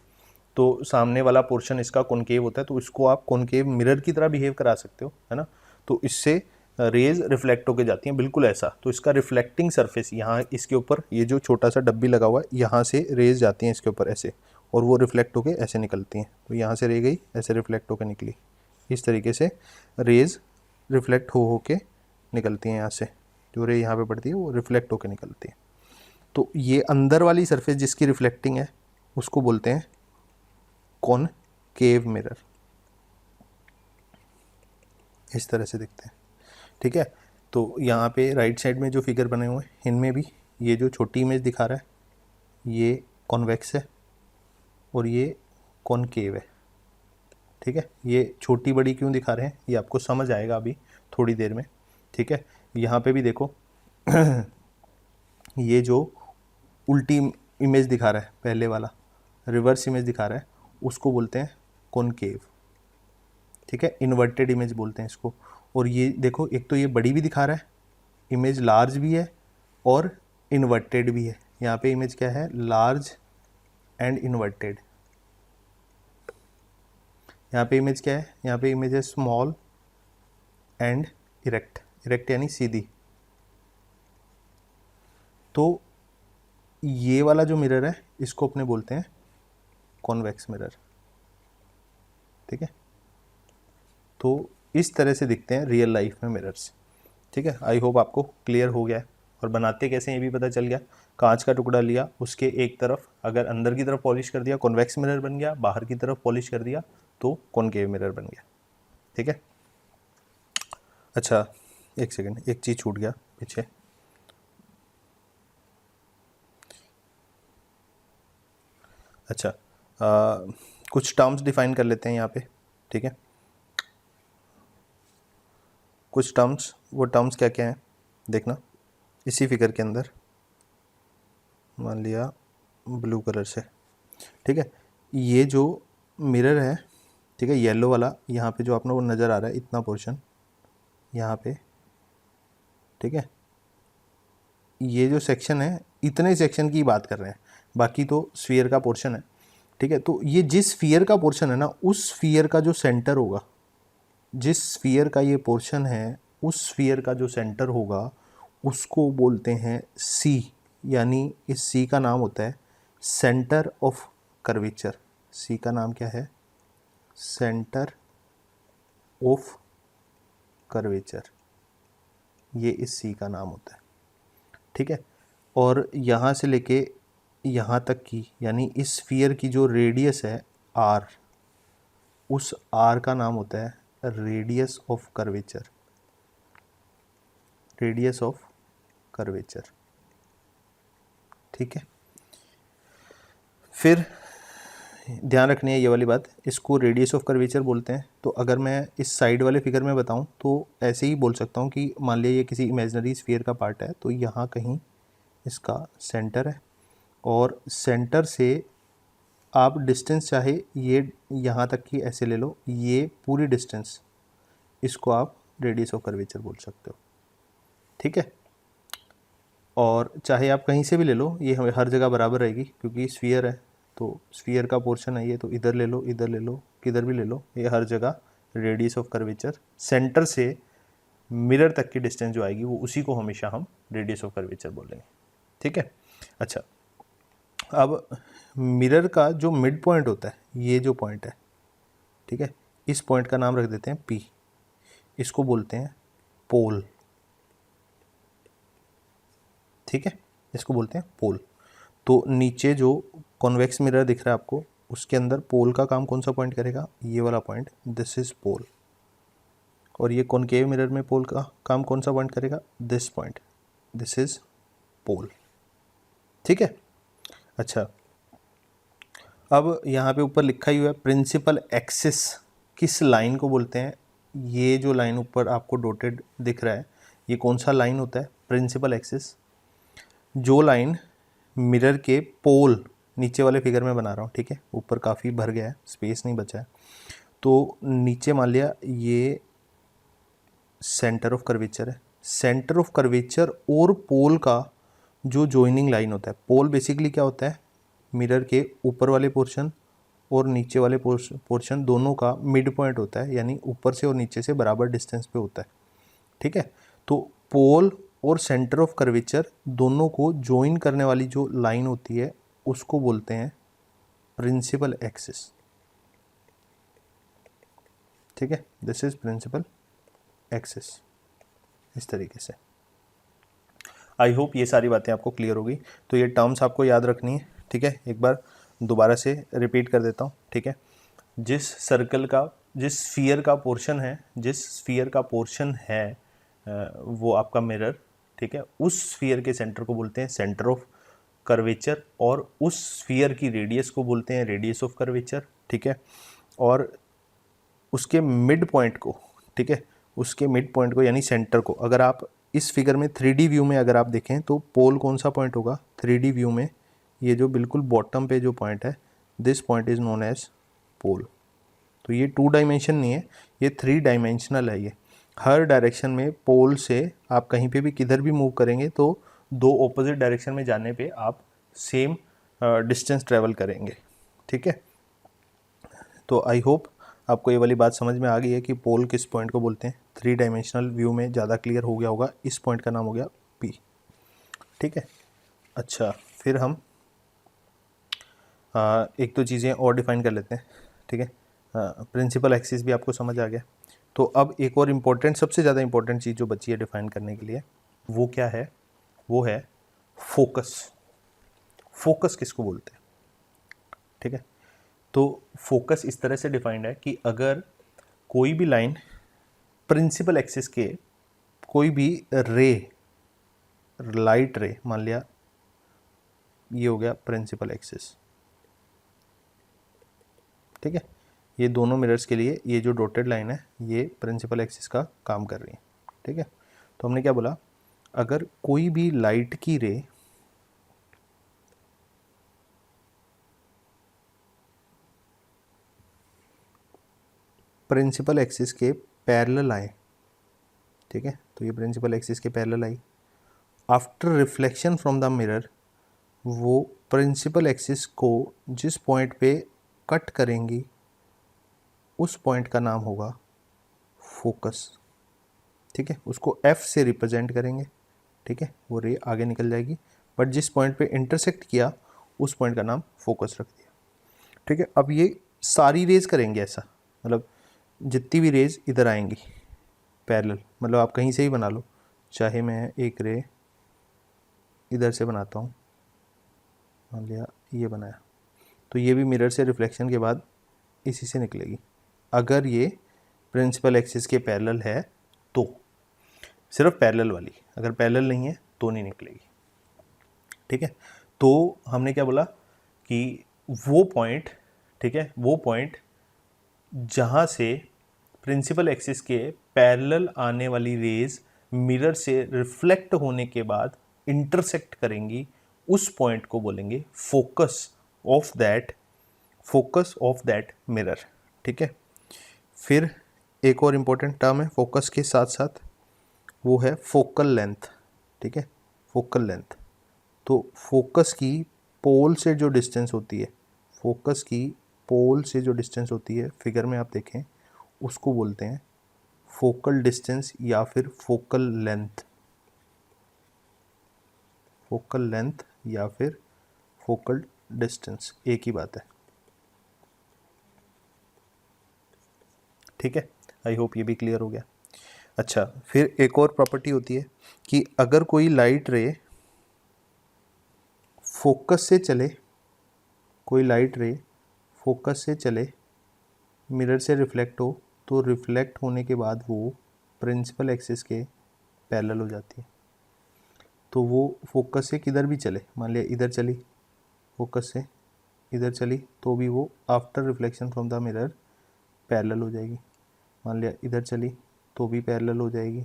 तो सामने वाला पोर्शन इसका कॉनकेव होता है, तो इसको आप कॉनकेव मिरर की तरह बिहेव करा सकते हो, है ना। तो इससे रेज रिफ्लेक्ट होके जाती हैं, बिल्कुल ऐसा। तो इसका रिफ्लेक्टिंग सरफेस यहाँ इसके ऊपर, ये जो छोटा सा डब्बी लगा हुआ है, यहाँ से रेज जाती हैं इसके ऊपर ऐसे, और वो रिफ्लेक्ट होके ऐसे निकलती हैं। तो यहाँ से रे गई, ऐसे रिफ्लेक्ट होकर निकली, इस तरीके से रेज रिफ्लेक्ट हो के निकलती हैं यहाँ से। जो रे यहाँ पे पड़ती है वो रिफ्लेक्ट होकर निकलती है। तो ये अंदर वाली सरफेस जिसकी रिफ्लेक्टिंग है उसको बोलते हैं कॉनकेव मिरर। इस तरह से दिखते हैं। ठीक है, तो यहाँ पे राइट साइड में जो फिगर बने हुए हैं इनमें भी ये जो छोटी इमेज दिखा रहा है ये कॉन्वेक्स है और ये कॉनकेव है। ठीक है, ये छोटी बड़ी क्यों दिखा रहे हैं ये आपको समझ आएगा अभी थोड़ी देर में। ठीक है, यहाँ पे भी देखो ये जो उल्टी इमेज दिखा रहा है, पहले वाला रिवर्स इमेज दिखा रहा है, उसको बोलते हैं कॉनकेव। ठीक है, इन्वर्टेड इमेज बोलते हैं इसको। और ये देखो, एक तो ये बड़ी भी दिखा रहा है, इमेज लार्ज भी है और इन्वर्टेड भी है। यहाँ पे इमेज क्या है, लार्ज एंड इन्वर्टेड। यहाँ पे इमेज क्या है, यहाँ पे इमेज है स्मॉल एंड इरेक्ट। इरेक्ट यानी सीधी। तो ये वाला जो मिरर है इसको अपने बोलते हैं कॉन्वेक्स मिरर। ठीक है, तो इस तरह से दिखते हैं रियल लाइफ में मिरर्स। ठीक है, आई होप आपको क्लियर हो गया है। और बनाते कैसे ये भी पता चल गया। कांच का टुकड़ा लिया, उसके एक तरफ अगर अंदर की तरफ पॉलिश कर दिया कॉन्वेक्स मिरर बन गया, बाहर की तरफ पॉलिश कर दिया तो कॉनकेव मिरर बन गया। ठीक है, अच्छा एक सेकेंड, एक चीज़ छूट गया पीछे। अच्छा, कुछ टर्म्स डिफाइन कर लेते हैं यहाँ पे, ठीक है। कुछ टर्म्स, वो टर्म्स क्या क्या हैं देखना इसी फिगर के अंदर, मान लिया ब्लू कलर से, ठीक है। ये जो मिरर है, ठीक है, येलो वाला, यहाँ पे जो आपने वो नज़र आ रहा है इतना पोर्शन यहाँ पे, ठीक है, ये जो सेक्शन है इतने सेक्शन की बात कर रहे हैं, बाकी तो स्फीयर का पोर्शन है, ठीक है। तो ये जिस स्फीयर का पोर्शन है ना, उस स्फीयर का जो सेंटर होगा, जिस स्फीयर का ये पोर्शन है उस स्फीयर का जो सेंटर होगा उसको बोलते हैं सी, यानी इस सी का नाम होता है सेंटर ऑफ कर्वेचर। सी का नाम क्या है? सेंटर ऑफ कर्वेचर, ये इस सी का नाम होता है, ठीक है। और यहाँ से लेके यहाँ तक की, यानी इस स्फीयर की जो रेडियस है आर, उस आर का नाम होता है radius of curvature, radius of curvature, ठीक है। फिर ध्यान रखनी है ये वाली बात, इसको रेडियस ऑफ कर्वेचर बोलते हैं। तो अगर मैं इस साइड वाले फिगर में बताऊं तो ऐसे ही बोल सकता हूं कि मान लिया ये किसी इमेजिनरी स्फीयर का पार्ट है, तो यहाँ कहीं इसका सेंटर है, और सेंटर से आप डिस्टेंस चाहे ये यहाँ तक की ऐसे ले लो, ये पूरी डिस्टेंस, इसको आप रेडियस ऑफ कर्वेचर बोल सकते हो, ठीक है। और चाहे आप कहीं से भी ले लो, ये हमें हर जगह बराबर रहेगी क्योंकि स्फीयर है, तो स्फीयर का पोर्शन है ये, तो इधर ले लो, इधर ले लो, किधर भी ले लो, ये हर जगह रेडियस ऑफ कर्वेचर, सेंटर से मिरर तक की डिस्टेंस जो आएगी वो उसी को हमेशा हम रेडियस ऑफ कर्वेचर बोलेंगे, ठीक है। अच्छा, अब मिरर का जो मिड पॉइंट होता है, ये जो पॉइंट है, ठीक है, इस पॉइंट का नाम रख देते हैं P, इसको बोलते हैं पोल, ठीक है, इसको बोलते हैं पोल। तो नीचे जो कॉन्वेक्स मिरर दिख रहा है आपको, उसके अंदर पोल का काम कौन सा पॉइंट करेगा? ये वाला पॉइंट, दिस इज पोल। और ये कॉनकेव मिरर में पोल का काम कौन सा पॉइंट करेगा? This point, this is pole, ठीक है। अच्छा, अब यहाँ पे ऊपर लिखा ही हुआ है प्रिंसिपल एक्सिस, किस लाइन को बोलते हैं? ये जो लाइन ऊपर आपको डॉटेड दिख रहा है, ये कौन सा लाइन होता है? Principal axis. जो लाइन मिरर के पोल, नीचे वाले फिगर में बना रहा हूँ, ठीक है, ऊपर काफ़ी भर गया है, स्पेस नहीं बचा है, तो नीचे मान लिया ये सेंटर ऑफ कर्वेचर है, सेंटर ऑफ कर्वेचर और पोल का जो जॉइनिंग लाइन होता है, पोल बेसिकली क्या होता है? मिरर के ऊपर वाले पोर्शन और नीचे वाले पोर्शन दोनों का मिड पॉइंट होता है, यानी ऊपर से और नीचे से बराबर डिस्टेंस पे होता है, ठीक है। तो पोल और सेंटर ऑफ कर्वेचर दोनों को ज्वाइन करने वाली जो लाइन होती है उसको बोलते हैं प्रिंसिपल एक्सिस, ठीक है, दिस इज प्रिंसिपल एक्सिस, इस तरीके से। आई होप ये सारी बातें आपको क्लियर होगी। तो ये टर्म्स आपको याद रखनी है, ठीक है। एक बार दोबारा से रिपीट कर देता हूँ, ठीक है। जिस सर्कल का, जिस स्फीयर का पोर्शन है, जिस स्फीयर का पोर्शन है वो आपका मिरर, ठीक है, उस स्फीयर के सेंटर को बोलते हैं सेंटर ऑफ कर्वेचर, और उस स्फीयर की रेडियस को बोलते हैं रेडियस ऑफ कर्वेचर, ठीक है। और उसके मिड पॉइंट को, ठीक है, उसके मिड पॉइंट को यानी सेंटर को, अगर आप इस फिगर में 3D व्यू में अगर आप देखें तो पोल कौन सा पॉइंट होगा 3D व्यू में? ये जो बिल्कुल बॉटम पे जो पॉइंट है, this point is known as pole. तो ये 2 डायमेंशन नहीं है, ये 3 डायमेंशनल है। ये हर डायरेक्शन में पोल से आप कहीं पे भी किधर भी मूव करेंगे तो 2 ऑपोजिट डायरेक्शन में जाने पे आप सेम डिस्टेंस ट्रेवल करेंगे, ठीक है। तो आई होप आपको ये वाली बात समझ में आ गई है कि पोल किस पॉइंट को बोलते हैं। 3 डायमेंशनल व्यू में ज़्यादा क्लियर हो गया होगा। इस पॉइंट का नाम हो गया P, ठीक है। अच्छा, फिर हम एक दो चीज़ें और डिफाइन कर लेते हैं, ठीक है। प्रिंसिपल एक्सिस भी आपको समझ आ गया। तो अब एक और इम्पोर्टेंट, सबसे ज़्यादा इम्पोर्टेंट चीज़ जो बची है डिफाइन करने के लिए, वो क्या है? वो है फोकस। फोकस किसको बोलते हैं, ठीक है। तो फोकस इस तरह से डिफाइंड है कि अगर कोई भी लाइन प्रिंसिपल एक्सिस के कोई भी रे, लाइट रे, मान लिया ये हो गया प्रिंसिपल एक्सिस, ठीक है। ये दोनों मिरर्स के लिए ये जो डॉटेड लाइन है ये प्रिंसिपल एक्सिस का काम कर रही है। ठीक है, तो हमने क्या बोला, अगर कोई भी लाइट की रे प्रिंसिपल एक्सिस के पैरेलल आए, ठीक है, तो ये प्रिंसिपल एक्सिस के parallel I, after reflection from the mirror वो प्रिंसिपल एक्सिस को जिस पॉइंट पे कट करेंगी उस पॉइंट का नाम होगा फोकस। ठीक है, उसको F से रिप्रेजेंट करेंगे। ठीक है, वो रे आगे निकल जाएगी, बट जिस पॉइंट पे इंटरसेक्ट किया उस पॉइंट का नाम फोकस रख दिया। ठीक है, अब ये सारी रेज करेंगे ऐसा, मतलब जितनी भी रेज इधर आएंगी पैरेलल, मतलब आप कहीं से ही बना लो, चाहे मैं एक रे इधर से बनाता हूँ, मान लिया ये बनाया, तो ये भी मिरर से रिफ्लेक्शन के बाद इसी से निकलेगी, अगर ये प्रिंसिपल एक्सिस के पैरेलल है तो, सिर्फ पैरेलल वाली, अगर पैरेलल नहीं है तो नहीं निकलेगी। ठीक है, तो हमने क्या बोला कि वो पॉइंट, ठीक है, वो पॉइंट जहाँ से प्रिंसिपल एक्सिस के पैरेलल आने वाली रेज मिरर से रिफ्लेक्ट होने के बाद इंटरसेक्ट करेंगी, उस पॉइंट को बोलेंगे फोकस ऑफ दैट मिरर। ठीक है, फिर एक और इम्पोर्टेंट टर्म है फोकस के साथ साथ, वो है फोकल लेंथ। ठीक है, फोकल लेंथ, तो फोकस की पोल से जो डिस्टेंस होती है, फोकस की पोल से जो डिस्टेंस होती है, फिगर में आप देखें, उसको बोलते हैं फोकल डिस्टेंस या फिर फोकल लेंथ, फोकल लेंथ या फिर फोकल डिस्टेंस, एक ही बात है। ठीक है, आई होप ये भी क्लियर हो गया। अच्छा, फिर एक और प्रॉपर्टी होती है कि अगर कोई लाइट रे फोकस से चले, कोई लाइट रे फोकस से चले, मिरर से रिफ्लेक्ट हो, तो रिफ्लेक्ट होने के बाद वो प्रिंसिपल एक्सिस के पैरेलल हो जाती है। तो वो फोकस से किधर भी चले, मान लिया इधर चली, फोकस से इधर चली, तो भी वो after reflection from the mirror parallel हो जाएगी। मान लिया इधर चली तो भी पैरेलल हो जाएगी,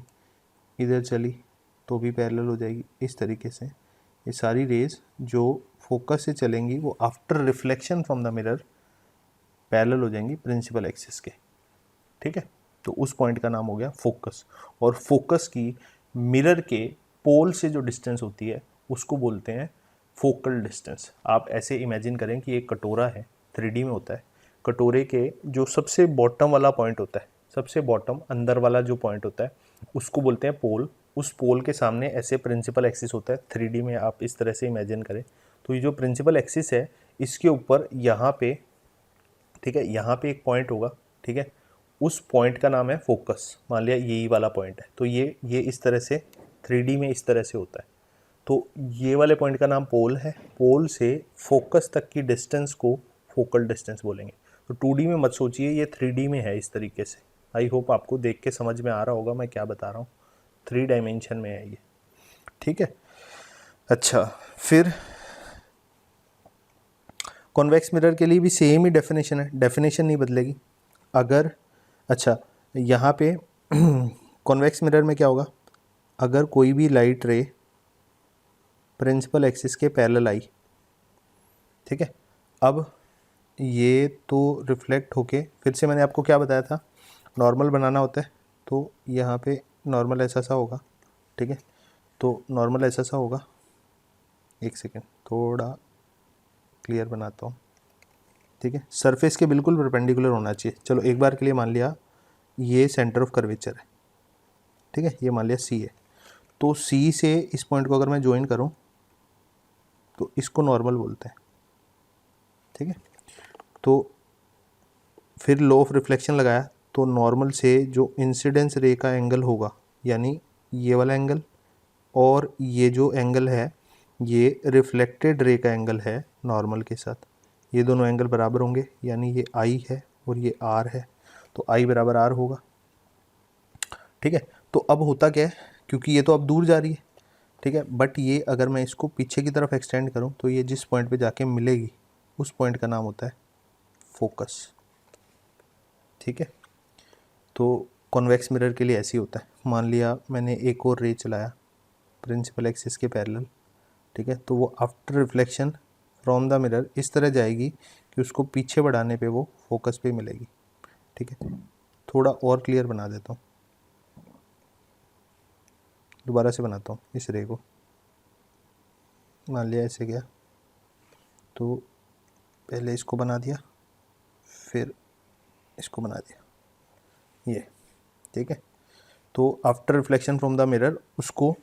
इधर चली तो भी पैरेलल हो जाएगी। इस तरीके से ये सारी रेज जो फोकस से चलेंगी वो after reflection from the mirror parallel हो जाएंगी प्रिंसिपल एक्सिस के। ठीक है, तो उस पॉइंट का नाम हो गया फोकस, और फोकस की मिरर के पोल से जो डिस्टेंस होती है उसको बोलते हैं फोकल डिस्टेंस। आप ऐसे इमेजिन करें कि एक कटोरा है, 3D में होता है, कटोरे के जो सबसे बॉटम वाला पॉइंट होता है, सबसे बॉटम अंदर वाला जो पॉइंट होता है उसको बोलते हैं पोल। उस पोल के सामने ऐसे प्रिंसिपल एक्सिस होता है, 3D में आप इस तरह से इमेजिन करें। तो ये जो प्रिंसिपल एक्सिस है इसके ऊपर यहाँ पे, ठीक है, यहाँ पे एक पॉइंट होगा। ठीक है, उस पॉइंट का नाम है फोकस, मान लिया यही वाला पॉइंट है, तो ये इस तरह से 3D में इस तरह से होता है। तो ये वाले पॉइंट का नाम पोल है, पोल से फोकस तक की डिस्टेंस को फोकल डिस्टेंस बोलेंगे। तो 2D में मत सोचिए, ये 3D में है इस तरीके से। आई होप आपको देख के समझ में आ रहा होगा मैं क्या बता रहा हूँ, 3 डायमेंशन में है ये। ठीक है, अच्छा, फिर कॉन्वेक्स मिरर के लिए भी सेम ही डेफिनेशन है, डेफिनेशन नहीं बदलेगी। अगर, अच्छा, यहाँ पे कॉन्वेक्स मिरर में क्या होगा, अगर कोई भी लाइट रे प्रिंसिपल एक्सिस के पैरेलल आई, ठीक है, अब ये तो रिफ्लेक्ट होके, फिर से मैंने आपको क्या बताया था, नॉर्मल बनाना होता है, तो यहाँ पे नॉर्मल ऐसा सा होगा। ठीक है, तो नॉर्मल ऐसा सा होगा, एक सेकेंड थोड़ा क्लियर बनाता हूँ। ठीक है, सरफेस के बिल्कुल परपेंडिकुलर होना चाहिए। चलो एक बार के लिए मान लिया ये सेंटर ऑफ कर्वेचर है, ठीक है, ये मान लिया सी है, तो सी से इस पॉइंट को अगर मैं ज्वाइन करूँ तो इसको नॉर्मल बोलते हैं। ठीक है, तो फिर लॉ ऑफ रिफ्लेक्शन लगाया, तो नॉर्मल से जो इंसिडेंस रे का एंगल होगा, यानी ये वाला एंगल, और ये जो एंगल है ये रिफ्लेक्टेड रे का एंगल है नॉर्मल के साथ, ये दोनों एंगल बराबर होंगे, यानी ये आई है और ये आर है, तो आई बराबर आर होगा। ठीक है, तो अब होता क्या है, क्योंकि ये तो अब दूर जा रही है, ठीक है, बट ये अगर मैं इसको पीछे की तरफ एक्सटेंड करूँ तो ये जिस पॉइंट पे जाके मिलेगी उस पॉइंट का नाम होता है फोकस। ठीक है, तो कॉन्वेक्स मिरर के लिए ऐसे ही होता है। मान लिया मैंने एक और रे चलाया प्रिंसिपल एक्सिस के पैरेलल, ठीक है, तो वो after reflection from the mirror इस तरह जाएगी कि उसको पीछे बढ़ाने पे वो फोकस पे मिलेगी। ठीक है, थोड़ा और क्लियर बना देता हूँ, दोबारा से बनाता हूँ इस रे को। मान लिया ऐसे गया, तो पहले इसको बना दिया, फिर इसको बना दिया, ये ठीक है। तो after reflection from the mirror उसको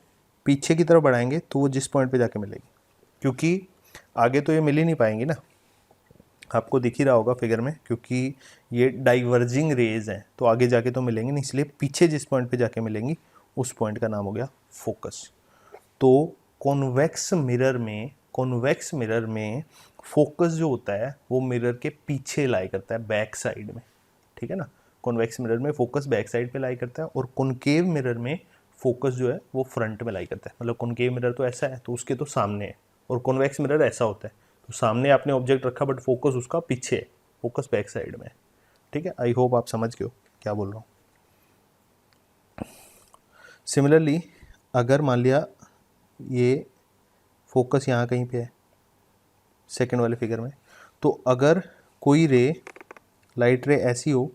पीछे की तरफ बढ़ाएंगे तो वो जिस पॉइंट पे जाके मिलेगी, क्योंकि आगे तो ये मिल ही नहीं पाएंगी ना, आपको दिख ही रहा होगा फिगर में, क्योंकि ये डाइवर्जिंग रेज हैं तो आगे जाके तो मिलेंगी नहीं, इसलिए पीछे जिस पॉइंट पे जाके मिलेंगी उस पॉइंट का नाम हो गया फोकस। तो कॉन्वेक्स मिरर में फोकस जो होता है वो मिरर के पीछे लाई करता है, बैक साइड में, ठीक है ना। कॉन्वेक्स मिरर में फोकस बैक साइड पे लाई करता है और कॉनकेव मिरर में फोकस जो है वो फ्रंट में लाई करता है। मतलब कॉनकेव मिरर तो ऐसा है तो उसके तो सामने है, और कॉन्वेक्स मिरर ऐसा होता है तो सामने आपने ऑब्जेक्ट रखा बट फोकस उसका पीछे है, फोकस बैक साइड में है। ठीक है, आई होप आप समझ गए हो क्या बोल रहा हूँ। सिमिलरली अगर मान लिया ये फोकस यहाँ कहीं पे है सेकंड वाले फिगर में, तो अगर कोई रे, लाइट रे ऐसी हो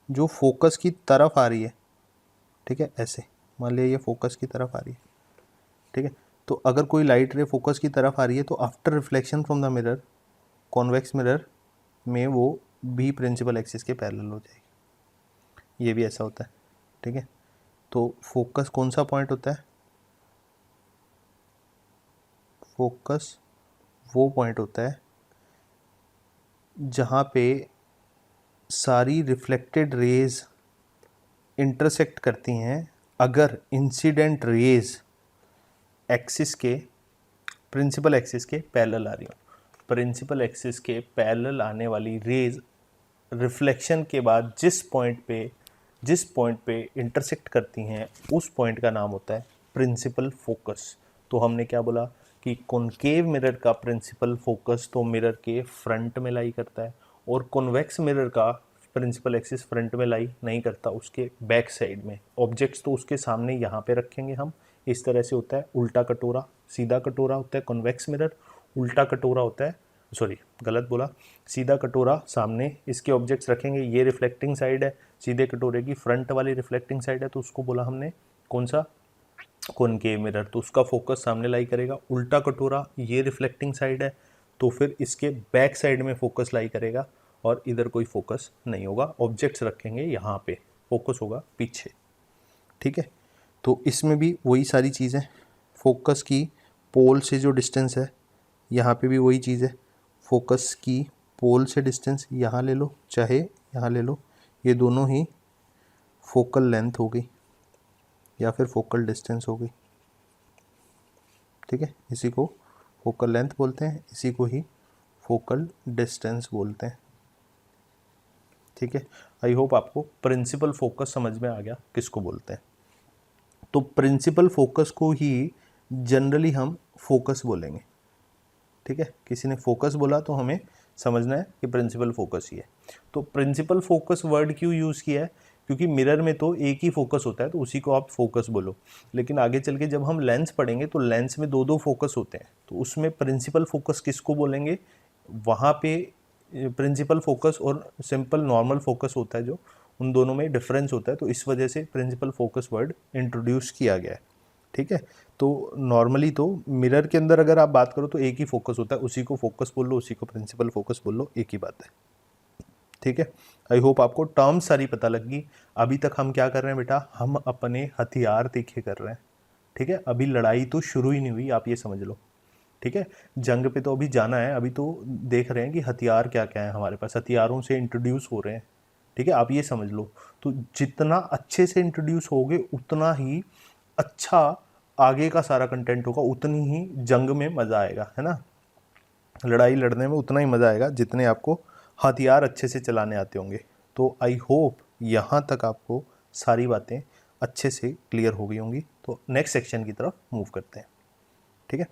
जो फोकस की तरफ आ रही है, ठीक है, ऐसे मान लिया ये फोकस की तरफ आ रही है, ठीक है, तो अगर कोई लाइट रे फोकस की तरफ आ रही है तो after reflection from the mirror, convex mirror में वो भी प्रिंसिपल एक्सिस के पैरेलल हो जाएगी। ये भी ऐसा होता है, ठीक है। तो फोकस कौन सा पॉइंट होता है, फोकस वो पॉइंट होता है जहाँ पे सारी रिफ्लेक्टेड रेज इंटरसेक्ट करती हैं अगर इंसिडेंट रेज एक्सिस के, प्रिंसिपल एक्सिस के पैरेलल आ रही हो। प्रिंसिपल एक्सिस के पैरेलल आने वाली रेज रिफ्लेक्शन के बाद जिस पॉइंट पे इंटरसेक्ट करती हैं उस पॉइंट का नाम होता है प्रिंसिपल फोकस। तो हमने क्या बोला कि कॉनकेव मिरर का प्रिंसिपल फोकस तो मिरर के फ्रंट में लाई करता है, और कॉन्वेक्स मिरर का प्रिंसिपल एक्सिस फ्रंट में लाई नहीं करता, उसके बैक साइड में। ऑब्जेक्ट्स तो उसके सामने यहाँ पे रखेंगे हम, इस तरह से होता है उल्टा कटोरा, सीधा कटोरा होता है कॉन्वेक्स मिरर, उल्टा कटोरा होता है, सॉरी गलत बोला, सीधा कटोरा सामने इसके ऑब्जेक्ट्स रखेंगे, ये रिफ्लेक्टिंग साइड है, सीधे कटोरे की फ्रंट वाली रिफ्लेक्टिंग साइड है, तो उसको बोला हमने कौन सा, कॉनकेव मिरर, तो उसका फोकस सामने लाई करेगा। उल्टा कटोरा ये रिफ्लेक्टिंग साइड है तो फिर इसके बैक साइड में फोकस लाई करेगा और इधर कोई फोकस नहीं होगा, ऑब्जेक्ट्स रखेंगे यहाँ पे, फोकस होगा पीछे। ठीक है, तो इसमें भी वही सारी चीज़ें, फोकस की पोल से जो डिस्टेंस है यहाँ पे भी वही चीज़ है, फोकस की पोल से डिस्टेंस यहाँ ले लो चाहे यहाँ ले लो, ये दोनों ही फोकल लेंथ हो गई या फिर फोकल डिस्टेंस हो गई। ठीक है, इसी को फोकल लेंथ बोलते हैं, इसी को ही फोकल डिस्टेंस बोलते हैं। ठीक है, आई होप आपको प्रिंसिपल फोकस समझ में आ गया किसको बोलते हैं। तो प्रिंसिपल फोकस को ही जनरली हम फोकस बोलेंगे। ठीक है, किसी ने फोकस बोला तो हमें समझना है कि प्रिंसिपल फोकस ही है। तो प्रिंसिपल फोकस वर्ड क्यों यूज़ किया है, क्योंकि मिरर में तो एक ही फोकस होता है तो उसी को आप फोकस बोलो, लेकिन आगे चल के जब हम लेंस पढ़ेंगे तो लेंस में दो दो फोकस होते हैं, तो उसमें प्रिंसिपल फोकस किसको बोलेंगे, वहाँ पे प्रिंसिपल फोकस और सिंपल नॉर्मल फोकस होता है जो, उन दोनों में डिफरेंस होता है, तो इस वजह से प्रिंसिपल फोकस वर्ड इंट्रोड्यूस किया गया है। ठीक है, तो नॉर्मली तो मिरर के अंदर अगर आप बात करो तो एक ही फोकस होता है, उसी को फोकस बोल लो, उसी को प्रिंसिपल फोकस बोल लो, एक ही बात है। ठीक है, आई होप आपको टर्म सारी पता लगी। अभी तक हम क्या कर रहे हैं बेटा, हम अपने हथियार तीखे कर रहे हैं। ठीक है, अभी लड़ाई तो शुरू ही नहीं हुई, आप ये समझ लो। ठीक है, जंग पे तो अभी जाना है, अभी तो देख रहे हैं कि हथियार क्या क्या है हमारे पास, हथियारों से इंट्रोड्यूस हो रहे हैं। ठीक है, आप ये समझ लो, तो जितना अच्छे से इंट्रोड्यूस होगे उतना ही अच्छा आगे का सारा कंटेंट होगा, उतनी ही जंग में मज़ा आएगा, है ना। लड़ाई लड़ने में उतना ही मज़ा आएगा जितने आपको हथियार अच्छे से चलाने आते होंगे। तो आई होप यहाँ तक आपको सारी बातें अच्छे से क्लियर हो गई होंगी। तो नेक्स्ट सेक्शन की तरफ मूव करते हैं। ठीक है।